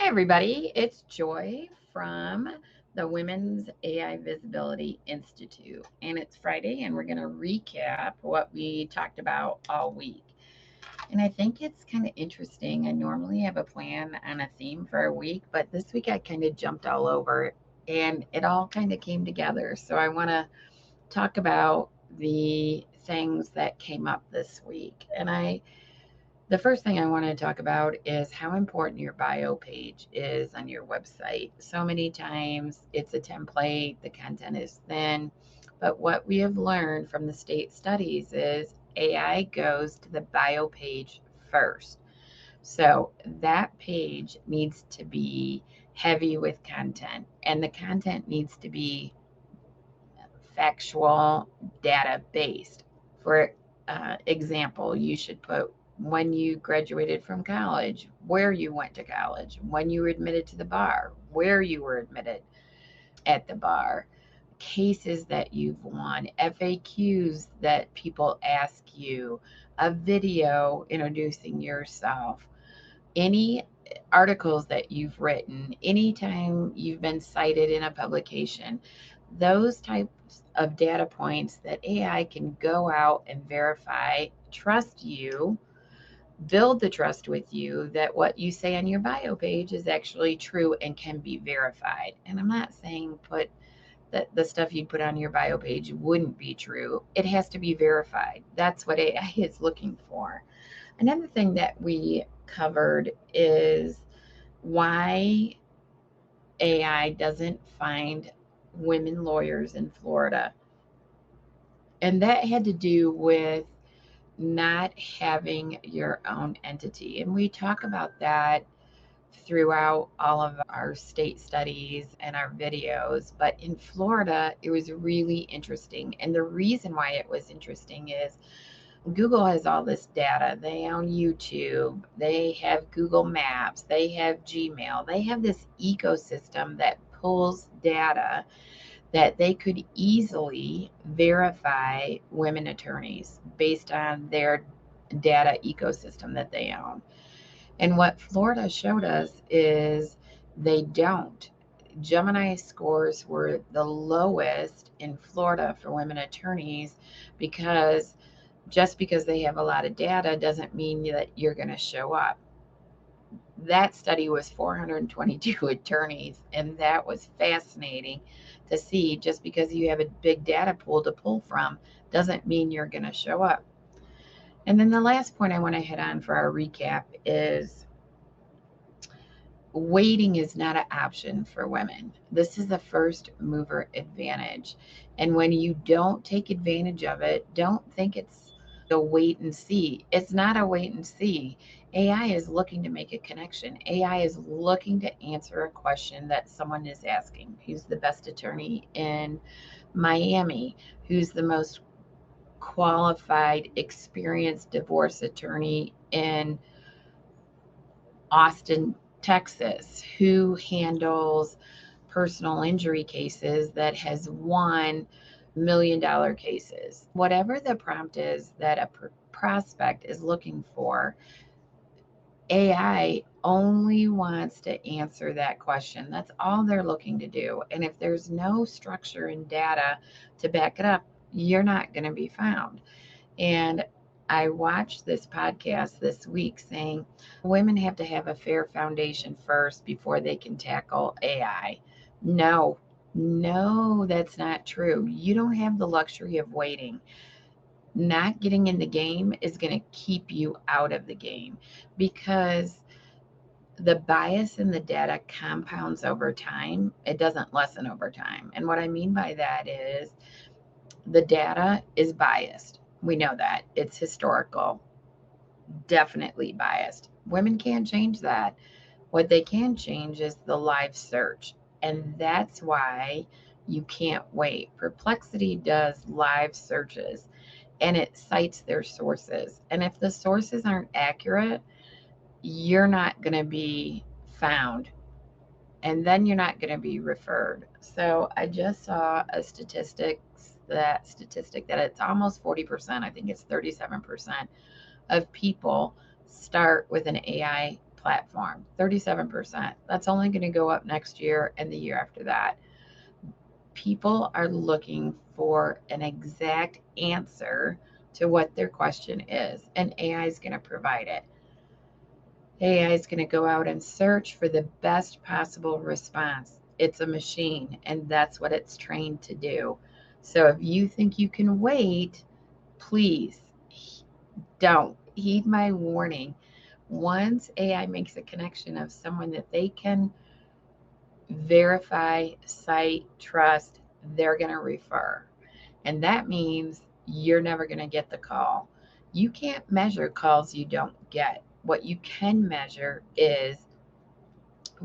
Hi, everybody. It's Joy from the Women's AI Visibility Institute. And it's Friday, and we're going to recap what we talked about all week. And I think it's kind of interesting. I normally have a plan and a theme for a week, but this week I kind of jumped all over and it all kind of came together. So I want to talk about the things that came up this week. The first thing I want to talk about is how important your bio page is on your website. So many times it's a template, the content is thin, but what we have learned from the state studies is AI goes to the bio page first. So that page needs to be heavy with content, and the content needs to be factual, data based. For example, you should put when you graduated from college, where you went to college, when you were admitted to the bar, where you were admitted at the bar, cases that you've won, FAQs that people ask you, a video introducing yourself, any articles that you've written, anytime you've been cited in a publication, those types of data points that AI can go out and verify, trust you, build the trust with you that what you say on your bio page is actually true and can be verified. And I'm not saying put that the stuff you put on your bio page wouldn't be true. It has to be verified. That's what AI is looking for. Another thing that we covered is why AI doesn't find women lawyers in Florida. And that had to do with not having your own entity. And we talk about that throughout all of our state studies and our videos. But in Florida, it was really interesting. And the reason why it was interesting is Google has all this data. They own YouTube, they have Google Maps, they have Gmail, they have this ecosystem that pulls data that they could easily verify women attorneys based on their data ecosystem that they own. And what Florida showed us is they don't. Gemini scores were the lowest in Florida for women attorneys because just because they have a lot of data doesn't mean that you're going to show up. That study was 422 attorneys, and that was fascinating to see. Just because you have a big data pool to pull from doesn't mean you're going to show up. And then the last point I want to hit on for our recap is waiting is not an option for women. This is the first mover advantage. And when you don't take advantage of it, don't think it's a wait and see. It's not a wait and see. AI is looking to make a connection. AI is looking to answer a question that someone is asking. Who's the best attorney in Miami? Who's the most qualified, experienced divorce attorney in Austin, Texas, who handles personal injury cases that has won $1 million cases. Whatever the prompt is that a prospect is looking for, AI only wants to answer that question. That's all they're looking to do. And if there's no structure and data to back it up, you're not going to be found. And I watched this podcast this week saying women have to have a fair foundation first before they can tackle AI. No, no, that's not true. You don't have the luxury of waiting. Not getting in the game is going to keep you out of the game because the bias in the data compounds over time. It doesn't lessen over time. And what I mean by that is the data is biased. We know that. It's historical, definitely biased. Women can't change that. What they can change is the live search. And that's why you can't wait. Perplexity does live searches and it cites their sources. And if the sources aren't accurate, you're not going to be found and then you're not going to be referred. So I just saw a statistic that it's almost 40%, I think it's 37% of people start with an AI platform, 37%. That's only going to go up next year and the year after that. People are looking for an exact answer to what their question is, and AI is going to provide it. AI is going to go out and search for the best possible response. It's a machine, and that's what it's trained to do. So if you think you can wait, please don't. Heed my warning. Once AI makes a connection of someone that they can verify, cite, trust, they're going to refer. And that means you're never going to get the call. You can't measure calls you don't get. What you can measure is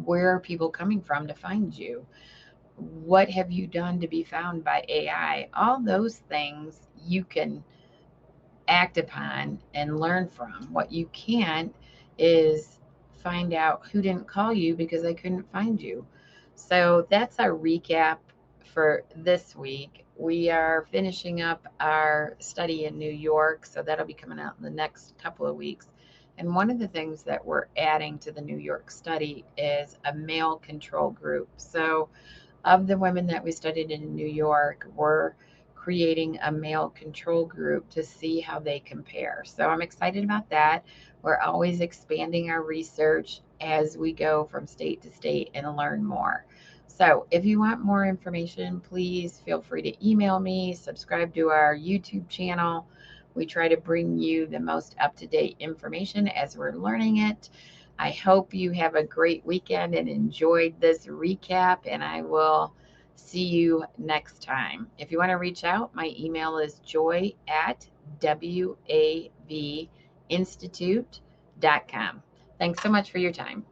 where are people coming from to find you? What have you done to be found by AI? All those things you can act upon and learn from. What you can't is find out who didn't call you because they couldn't find you. So that's our recap for this week. We are finishing up our study in New York, so that'll be coming out in the next couple of weeks. And one of the things that we're adding to the New York study is a male control group. So of the women that we studied in New York, we're creating a male control group to see how they compare. So I'm excited about that. We're always expanding our research as we go from state to state and learn more. So if you want more information, please feel free to email me, subscribe to our YouTube channel. We try to bring you the most up-to-date information as we're learning it. I hope you have a great weekend and enjoyed this recap, and I will see you next time. If you want to reach out, my email is joy@wavinstitute.com. Thanks so much for your time.